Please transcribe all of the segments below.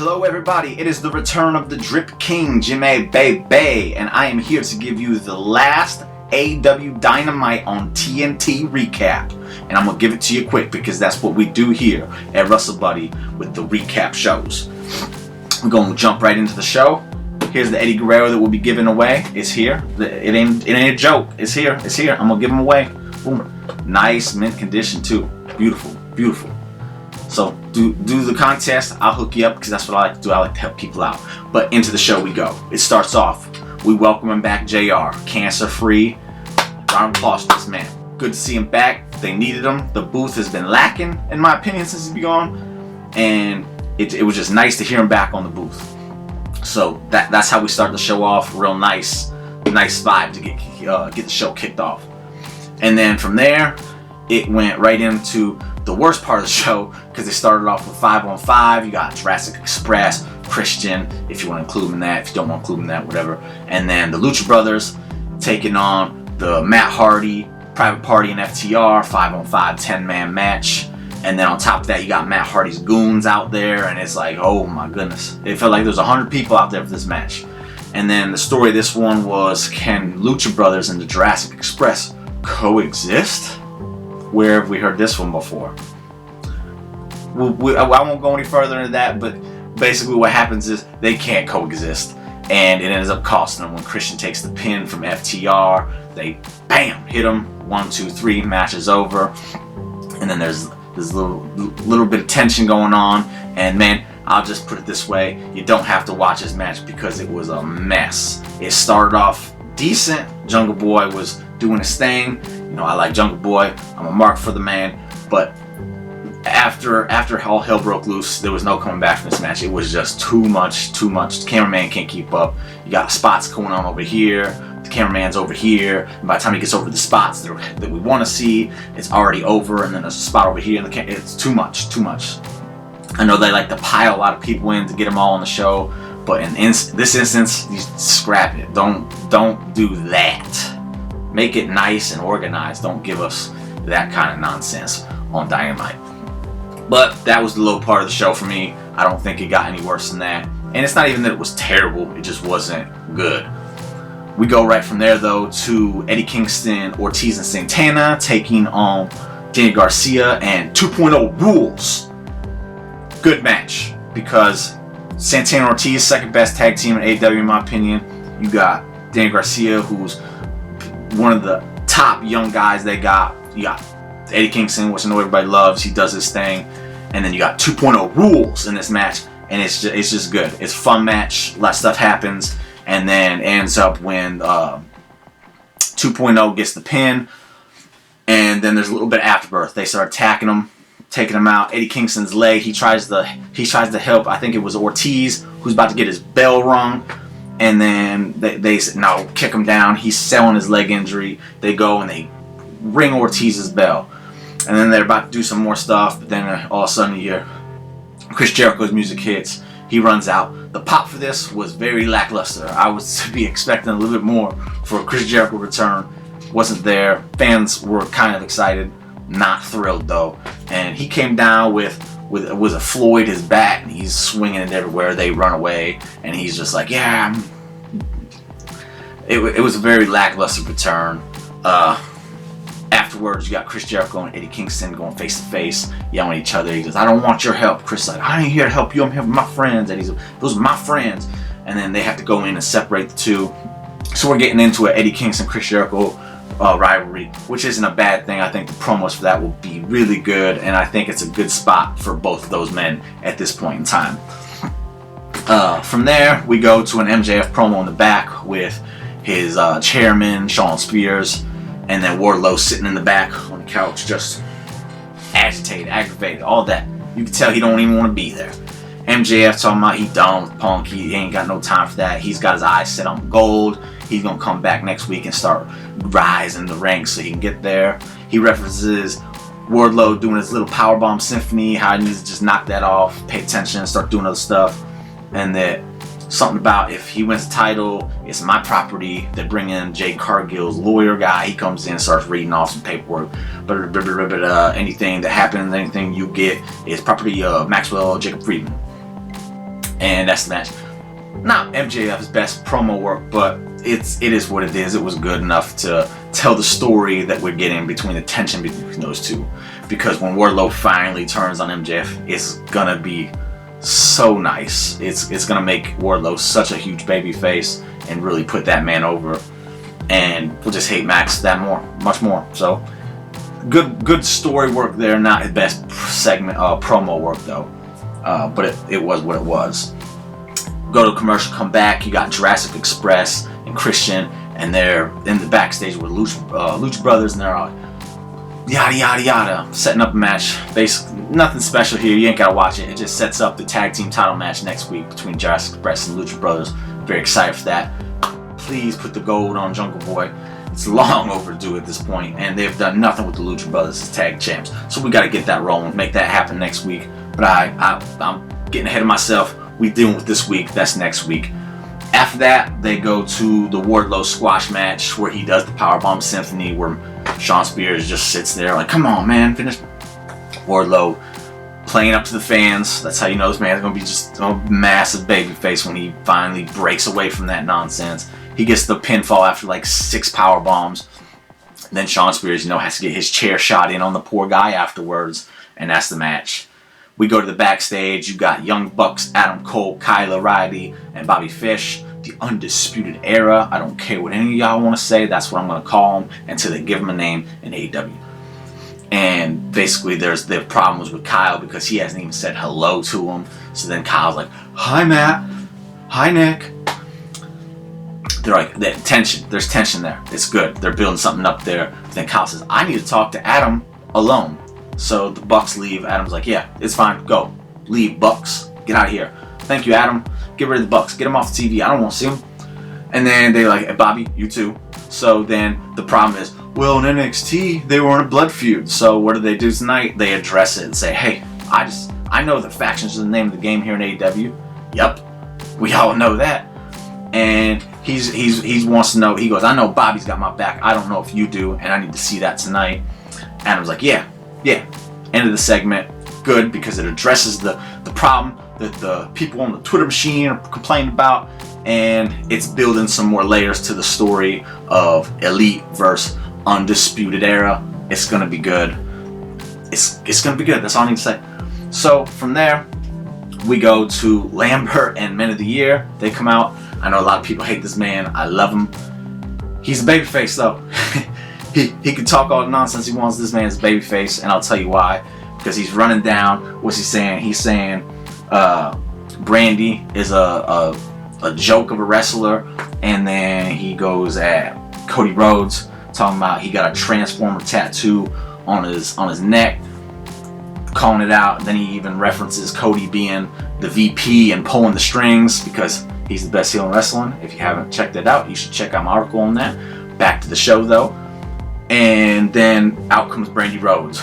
Hello everybody, it is the return of the Drip King, Jimmy Baby, and I am here to give you the last AEW Dynamite on TNT recap. And I'm going to give it to you quick because that's what we do here at Wrestlebuddy with the recap shows. We're going to jump right into the show. Here's the Eddie Guerrero that we'll be giving away. It's here. It ain't a joke. It's here. It's here. I'm going to give him away. Boom. Nice mint condition too. Beautiful. Beautiful. So do the contest. I'll hook you up because that's what I like to do. I like to help people out. But into the show we go. It starts off. We welcome him back, JR. Cancer free. Round of applause for this man. Good to see him back. They needed him. The booth has been lacking, in my opinion, since he's been gone. And it was just nice to hear him back on the booth. So that's how we start the show off. Real nice vibe to get the show kicked off. And then from there, it went right into the worst part of the show because they started off with 5-on-5. You got Jurassic Express, Christian, if you want to include them in that. If you don't want to include them in that, whatever. And then the Lucha Brothers taking on the Matt Hardy, Private Party, and FTR, 5-on-5, 10-man match. And then on top of that, you got Matt Hardy's goons out there, and it's like, oh my goodness. It felt like there was 100 people out there for this match. And then the story of this one was, can Lucha Brothers and the Jurassic Express coexist? Where have we heard this one before? I won't go any further into that, but basically what happens is they can't coexist. And it ends up costing them when Christian takes the pin from FTR. They, bam, hit him. 1, 2, 3, match is over. And then there's a little bit of tension going on. And man, I'll just put it this way. You don't have to watch this match because it was a mess. It started off decent. Jungle Boy was doing his thing. You know, I like Jungle Boy. I'm a mark for the man. But after all hell broke loose, there was no coming back from this match. It was just too much. The cameraman can't keep up. You got spots going on over here. The cameraman's over here. And by the time he gets over the spots that we want to see, it's already over. And then there's a spot over here. And it's too much. I know they like to pile a lot of people in to get them all on the show. But in this instance, you scrap it. Don't do that. Make it nice and organized. Don't give us that kind of nonsense on Dynamite. But that was the low part of the show for me. I don't think it got any worse than that. And it's not even that it was terrible. It just wasn't good. We go right from there, though, to Eddie Kingston, Ortiz, and Santana taking on Daniel Garcia and 2.0 Rules. Good match because Santana and Ortiz, second best tag team in AEW in my opinion. You got Daniel Garcia, who's one of the top young guys they got. You got Eddie Kingston, which I know everybody loves. He does his thing. And then you got 2.0 Rules in this match. And it's just good. It's a fun match. A lot of stuff happens. And then ends up when 2.0 gets the pin. And then there's a little bit of afterbirth. They start attacking him, taking him out. Eddie Kingston's leg. He tries to help. I think it was Ortiz who's about to get his bell rung. And then they said, no, kick him down. He's selling his leg injury. They go and they ring Ortiz's bell. And then they're about to do some more stuff. But then all of a sudden you hear Chris Jericho's music hits. He runs out. The pop for this was very lackluster. I was to be expecting a little bit more for a Chris Jericho return. Wasn't there. Fans were kind of excited. Not thrilled though. And he came down with a Floyd his bat, and he's swinging it everywhere. They run away, and he's just like, yeah. It was a very lackluster return. Afterwards, you got Chris Jericho and Eddie Kingston going face to face, yelling at each other. He goes, I don't want your help. Chris is like, I ain't here to help you. I'm here with my friends. And he's like, those are my friends. And then they have to go in and separate the two. So we're getting into an Eddie Kingston, Chris Jericho rivalry, which isn't a bad thing. I think the promos for that will be really good, and I think it's a good spot for both of those men at this point in time. From there, we go to an MJF promo in the back with his chairman, Sean Spears, and then Wardlow sitting in the back on the couch, just agitated, aggravated, all that. You can tell he don't even want to be there. MJF talking about he done with Punk. He ain't got no time for that. He's got his eyes set on gold. He's going to come back next week and start rising the ranks so he can get there. He references Wardlow doing his little powerbomb symphony, how he needs to just knock that off, pay attention, and start doing other stuff. And that something about if he wins the title, it's my property. They bring in Jade Cargill's lawyer guy. He comes in and starts reading off some paperwork. But anything that happens, anything you get is property of Maxwell Jacob Friedman. And that's the match. Not MJF's best promo work, but it is what it is. It was good enough to tell the story that we're getting between the tension between those two. Because when Wardlow finally turns on MJF, it's gonna be so nice. It's gonna make Wardlow such a huge babyface and really put that man over. And we'll just hate Max that much more. So good story work there. Not his best segment promo work though. But it was what it was. Go to commercial, come back. You got Jurassic Express and Christian, and they're in the backstage with Lucha Brothers, and they're all yada yada yada, setting up a match. Basically, nothing special here. You ain't gotta watch it. It just sets up the tag team title match next week between Jurassic Express and Lucha Brothers. Very excited for that. Please put the gold on Jungle Boy. It's long overdue at this point, and they've done nothing with the Lucha Brothers as tag champs. So we got to get that rolling, make that happen next week. But I'm getting ahead of myself. We dealing with this week. That's next week. After that, they go to the Wardlow squash match where he does the Powerbomb Symphony, where Shawn Spears just sits there like, "Come on, man, finish." Wardlow playing up to the fans. That's how you know this man's gonna be just a massive babyface when he finally breaks away from that nonsense. He gets the pinfall after like 6 power bombs. Then Shawn Spears, has to get his chair shot in on the poor guy afterwards, and that's the match. We go to the backstage. You got Young Bucks, Adam Cole, Kyle O'Reilly, and Bobby Fish. The Undisputed Era. I don't care what any of y'all want to say. That's what I'm going to call them until they give him a name in AEW. And basically, there's the problems with Kyle because he hasn't even said hello to him. So then Kyle's like, "Hi, Matt. Hi, Nick." They're like, tension. There's tension there. It's good. They're building something up there. But then Kyle says, "I need to talk to Adam alone." So the Bucks leave. Adam's like, "Yeah, it's fine. Go. Leave, Bucks. Get out of here." "Thank you, Adam. Get rid of the Bucks. Get them off the TV. I don't want to see them." And then they're like, "Hey, Bobby, you too." So then the problem is, well, in NXT, they were in a blood feud. So what do they do tonight? They address it and say, "Hey, I know that factions are the name of the game here in AEW. Yep. We all know that." And he wants to know, he goes, "I know Bobby's got my back. I don't know if you do, and I need to see that tonight." Adam's like, yeah. End of the segment. Good, because it addresses the problem that the people on the Twitter machine are complaining about, and it's building some more layers to the story of Elite versus Undisputed Era. It's gonna be good. It's gonna be good. That's all I need to say. So from there, we go to Lambert and Men of the Year. They come out. I know a lot of people hate this man. I love him. He's a babyface though. He can talk all the nonsense he wants. This man's a babyface, and I'll tell you why. Because he's running down. What's he saying? He's saying Brandy is a joke of a wrestler, and then he goes at Cody Rhodes, talking about he got a Transformer tattoo on his neck, calling it out. And then he even references Cody being the VP and pulling the strings because he's the best heel in wrestling. If you haven't checked it out, you should check out my article on that. Back to the show though. And then out comes Brandy Rhodes.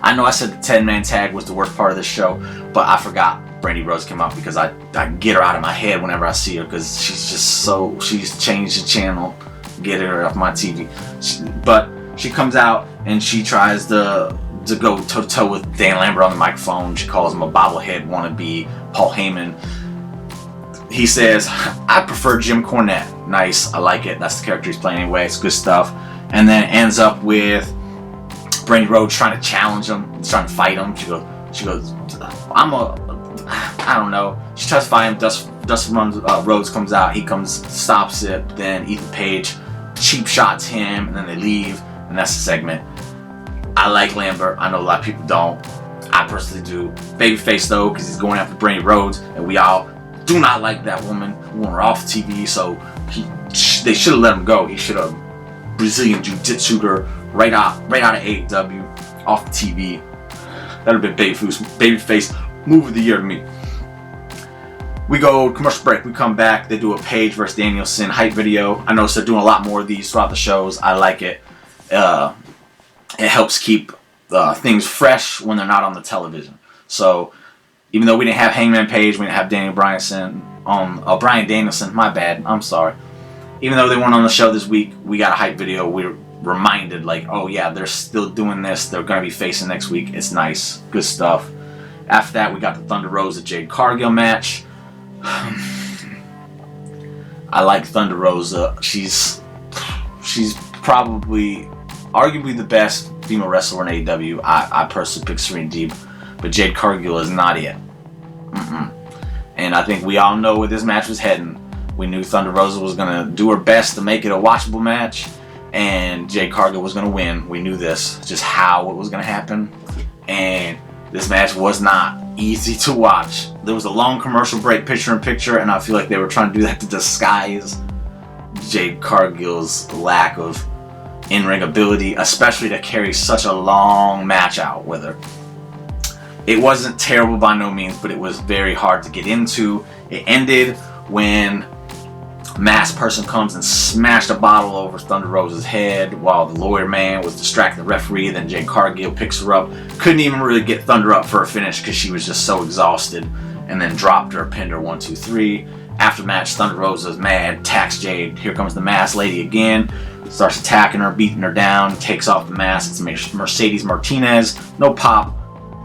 I know I said the 10-man tag was the worst part of this show, but I forgot Brandy Rhodes came out because I get her out of my head whenever I see her because she's changed the channel, get her off my TV. But she comes out and she tries to go toe-to-toe with Dan Lambert on the microphone. She calls him a bobblehead wannabe, Paul Heyman. He says, "I prefer Jim Cornette." Nice, I like it. That's the character he's playing anyway. It's good stuff. And then it ends up with Brandy Rhodes trying to challenge him, trying to fight him. She goes, I don't know. She tries to fight him. Dustin Rhodes comes out. He comes, stops it. Then Ethan Page cheap shots him, and then they leave. And that's the segment. I like Lambert. I know a lot of people don't. I personally do. Babyface though, because he's going after Brandy Rhodes, and we all do not like that woman. We want her off TV, so they should have let him go. He should have Brazilian Jiu-Jitsu'd her right out of AEW, off the TV. That would have been babyface move of the year to me. We go commercial break. We come back. They do a Page versus Danielson hype video. I noticed they're doing a lot more of these throughout the shows. I like it. It helps keep things fresh when they're not on the television. So even though we didn't have Hangman Page, we didn't have Bryan Danielson, my bad, I'm sorry. Even though they weren't on the show this week, we got a hype video. We were reminded, like, oh yeah, they're still doing this. They're going to be facing next week. It's nice. Good stuff. After that, we got the Thunder Rosa Jade Cargill match. I like Thunder Rosa. She's probably, arguably the best female wrestler in AEW. I personally pick Serena Deeb, but Jade Cargill is not it. And I think we all know where this match was heading. We knew Thunder Rosa was going to do her best to make it a watchable match, and Jade Cargill was going to win. We knew this, just how it was going to happen. And this match was not easy to watch. There was a long commercial break, picture-in-picture, and I feel like they were trying to do that to disguise Jade Cargill's lack of in-ring ability, especially to carry such a long match out with her. It wasn't terrible by no means, but it was very hard to get into. It ended when masked person comes and smashed a bottle over Thunder Rosa's head while the lawyer man was distracting the referee. Then Jade Cargill picks her up. Couldn't even really get Thunder up for a finish because she was just so exhausted, and then dropped her, pinned her 1, 2, 3. After match, Thunder Rosa's mad, attacks Jade. Here comes the masked lady again. Starts attacking her, beating her down, takes off the mask. It's Mercedes Martinez. No pop.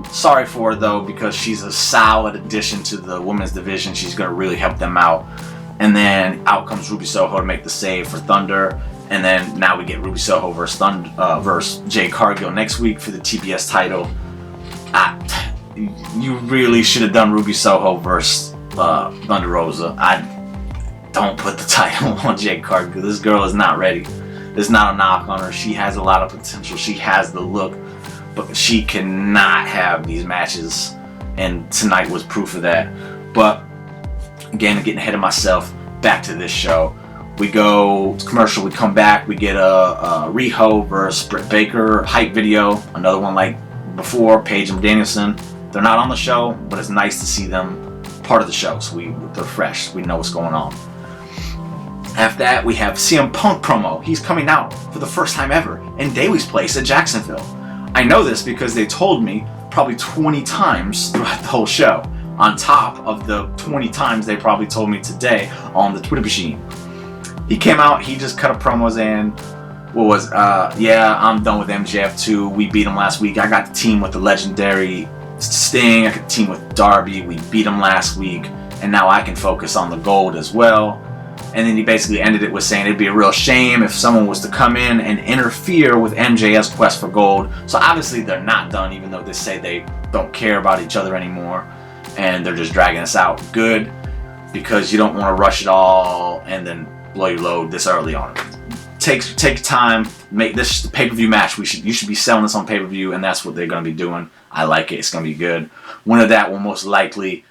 Sorry for her though, because she's a solid addition to the women's division. She's going to really help them out. And then out comes Ruby Soho to make the save for Thunder. And then now we get Ruby Soho versus Jade Cargill next week for the TBS title. You really should have done Ruby Soho versus Thunder Rosa. Don't put the title on Jade Cargill. This girl is not ready. There's not a knock on her. She has a lot of potential. She has the look, but she cannot have these matches, and tonight was proof of that. But again, I'm getting ahead of myself. Back to this show. We go to commercial, we come back, we get a Riho versus Britt Baker hype video, another one like before, Paige and Danielson. They're not on the show, but it's nice to see them part of the show, so they're fresh, we know what's going on. After that, we have CM Punk promo. He's coming out for the first time ever in Daly's Place at Jacksonville. I know this because they told me probably 20 times throughout the whole show, on top of the 20 times they probably told me today on the Twitter machine. He came out, he just cut a promo saying, yeah, I'm done with MJF too. We beat him last week. I got the team with the legendary Sting. I got the team with Darby. We beat him last week. And now I can focus on the gold as well. And then he basically ended it with saying it'd be a real shame if someone was to come in and interfere with MJF's quest for gold. So obviously they're not done, even though they say they don't care about each other anymore. And they're just dragging us out. Good, because you don't want to rush it all and then blow your load this early on. Take time, make this the pay-per-view match. You should be selling this on pay-per-view, and that's what they're going to be doing. I like it. It's going to be good. Winner of that will most likely,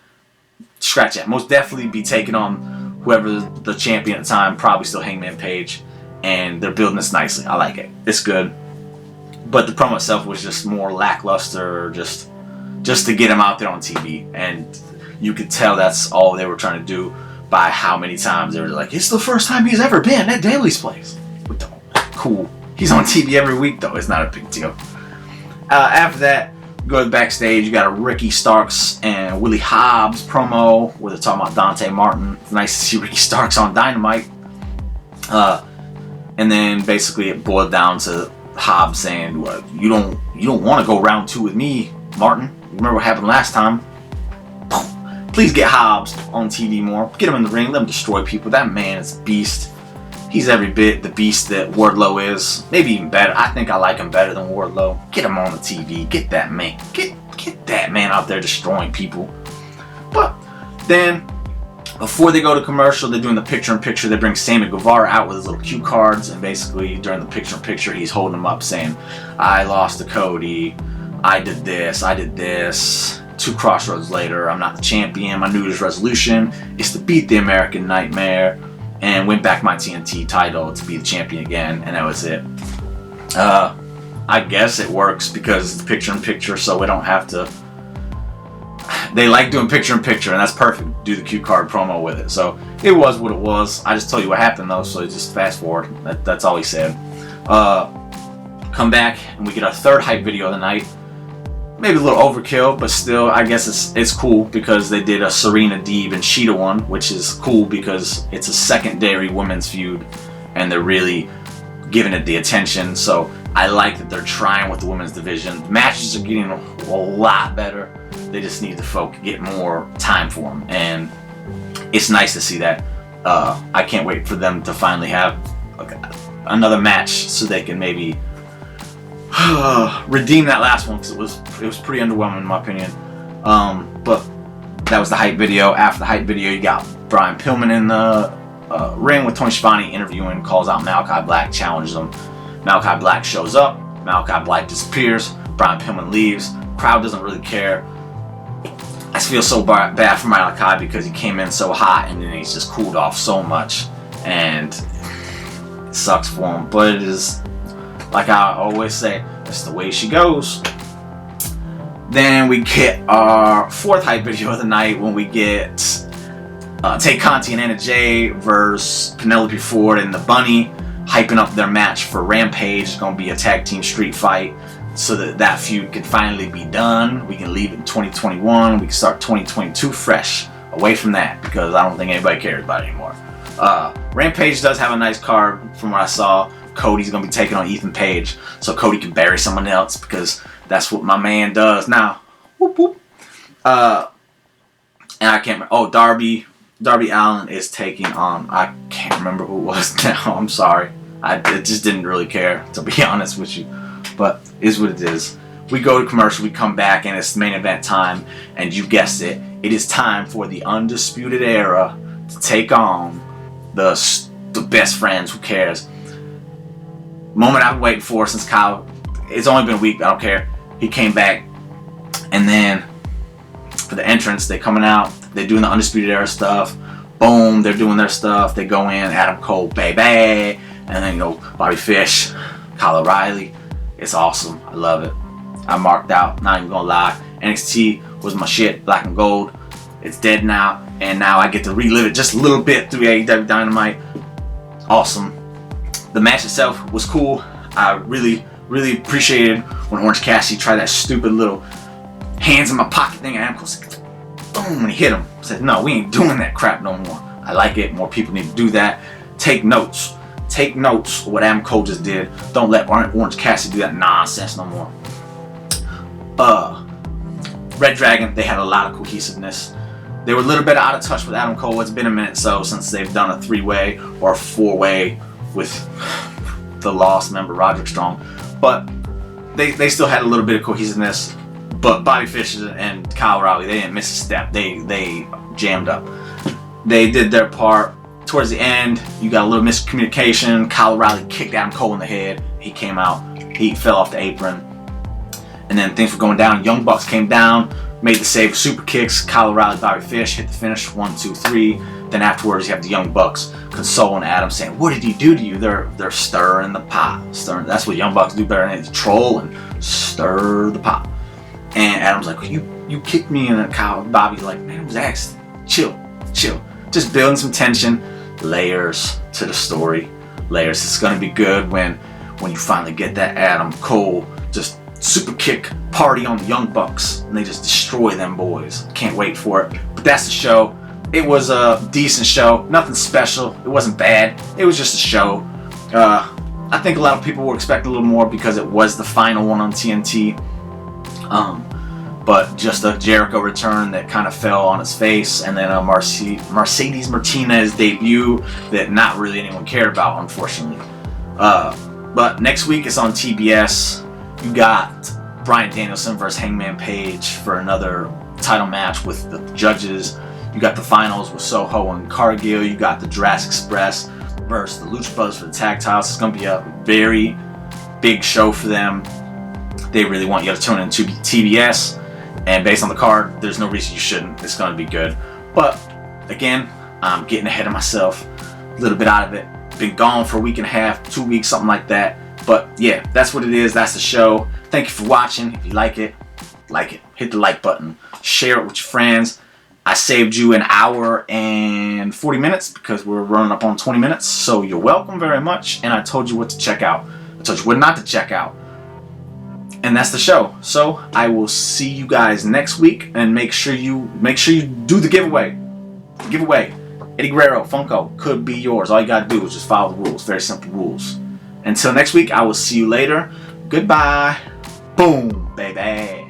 most definitely be taking on whoever the champion at the time, probably still Hangman Page, and they're building this nicely. I like it. It's good. But the promo itself was just more lackluster, just to get him out there on TV, and you could tell that's all they were trying to do by how many times they were like, it's the first time he's ever been at Daly's Place. Cool. He's on TV every week though. It's not a big deal. After that, go to the backstage. You got a Ricky Starks and Willie Hobbs promo where they're talking about Dante Martin. It's nice to see Ricky Starks on Dynamite. And then basically it boiled down to Hobbs saying, well, you don't want to go round 2 with me, Martin. Remember what happened last time? Please get Hobbs on TV more. Get him in the ring. Let him destroy people. That man is a beast. He's every bit the beast that Wardlow is. Maybe even better. I think I like him better than Wardlow. Get him on the TV. Get that man. Get that man out there destroying people. But then, before they go to commercial, they're doing the picture-in-picture. They bring Sammy Guevara out with his little cue cards. And basically, during the picture-in-picture, he's holding them up saying, I lost to Cody. I did this. 2 Crossroads later, I'm not the champion. My New Year's resolution is to beat the American Nightmare and win back my TNT title to be the champion again, and that was it. I guess it works because it's picture-in-picture, so we don't have to... They like doing picture-in-picture, and that's perfect. Do the cue card promo with it. So it was what it was. I just told you what happened, though, so just fast forward. That's all he said. Come back, and we get our 3rd hype video of the night. Maybe a little overkill, but still, I guess it's cool because they did a Serena Deeb and Sheeta one, which is cool because it's a secondary women's feud, and they're really giving it the attention. So I like that they're trying with the women's division. Matches are getting a lot better. They just need to get more time for them, and it's nice to see that. I can't wait for them to finally have another match so they can maybe redeem that last one, because it was pretty underwhelming in my opinion. But that was the hype video. After the hype video, you got Brian Pillman in the ring with Tony Schiavone interviewing, calls out Malachi Black, challenges him. Malachi Black shows up. Malachi Black disappears. Brian Pillman leaves. Crowd doesn't really care. I feel so bad for Malachi because he came in so hot and then he's just cooled off so much, and it sucks for him. But it is, like I always say, that's the way she goes. Then we get our fourth hype video of the night when we get Tay Conti and Anna Jay versus Penelope Ford and the Bunny, hyping up their match for Rampage. It's going to be a tag team street fight so that feud can finally be done. We can leave it in 2021. We can start 2022 fresh away from that, because I don't think anybody cares about it anymore. Rampage does have a nice card from what I saw. Cody's going to be taking on Ethan Page, so Cody can bury someone else, because that's what my man does now. Whoop, whoop. And I can't remember. Oh, Darby Allin is taking on, I can't remember who it was now. I'm sorry. I just didn't really care, to be honest with you. But it is what it is. We go to commercial, we come back, and it's main event time. And you guessed it, it is time for the Undisputed Era to take on the best friends. Who cares? Moment I've been waiting for since Kyle. It's only been a week, but I don't care. He came back, and then for the entrance, they're coming out. They're doing the Undisputed Era stuff. Boom, they're doing their stuff. They go in, Adam Cole, baby, and then Bobby Fish, Kyle O'Reilly. It's awesome. I love it. I marked out. Not even gonna lie. NXT was my shit. Black and gold. It's dead now, and now I get to relive it just a little bit through AEW Dynamite. Awesome. The match itself was cool. I really appreciated when Orange Cassidy tried that stupid little hands in my pocket thing, and Adam Cole said, boom, and he hit him. I said, no, we ain't doing that crap no more. I like it. More people need to do that. Take notes. Take notes of what Adam Cole just did. Don't let Orange Cassidy do that nonsense no more. Red Dragon, they had a lot of cohesiveness. They were a little bit out of touch with Adam Cole. It's been a minute since they've done a 3-way or a 4-way with the Lost member Roderick Strong. But they still had a little bit of cohesiveness. But Bobby Fish and Kyle O'Reilly, they didn't miss a step. They jammed up. They did their part. Towards the end, you got a little miscommunication. Kyle O'Reilly kicked Adam Cole in the head. He came out. He fell off the apron. And then things were going down. Young Bucks came down, made the save, super kicks. Kyle O'Reilly, Bobby Fish hit the finish, 1, 2, 3. Then afterwards, you have the Young Bucks consoling Adam, saying, "What did he do to you?" They're stirring the pot. That's what Young Bucks do better than anything. Troll and stir the pot. And Adam's like, "You kicked me," and Bobby's like, "Man, it was accident. Chill. Just building some tension." Layers to the story. Layers. It's gonna be good when you finally get that Adam Cole just super kick party on the Young Bucks, and they just destroy them boys. Can't wait for it. But that's the show. It was a decent show. Nothing special. It wasn't bad. It was just a show. I think a lot of people were expecting a little more because it was the final one on TNT. But just a Jericho return that kind of fell on its face, and then a Mercedes Martinez debut that not really anyone cared about, unfortunately. But next week it's on TBS. You got Bryan Danielson versus Hangman Page for another title match with the judges. You got the finals with Soho and Cargill. You got the Jurassic Express versus the Lucha Brothers for the tag titles. It's going to be a very big show for them. They really want you to tune into TBS. And based on the card, there's no reason you shouldn't. It's going to be good. But again, I'm getting ahead of myself. A little bit out of it. Been gone for a week and a half, 2 weeks, something like that. But yeah, that's what it is. That's the show. Thank you for watching. If you like it. Hit the like button. Share it with your friends. I saved you an hour and 40 minutes because we're running up on 20 minutes. So you're welcome very much. And I told you what to check out. I told you what not to check out. And that's the show. So I will see you guys next week, and make sure you do the giveaway. Eddie Guerrero Funko could be yours. All you gotta do is just follow the rules. Very simple rules. Until next week, I will see you later. Goodbye. Boom, baby.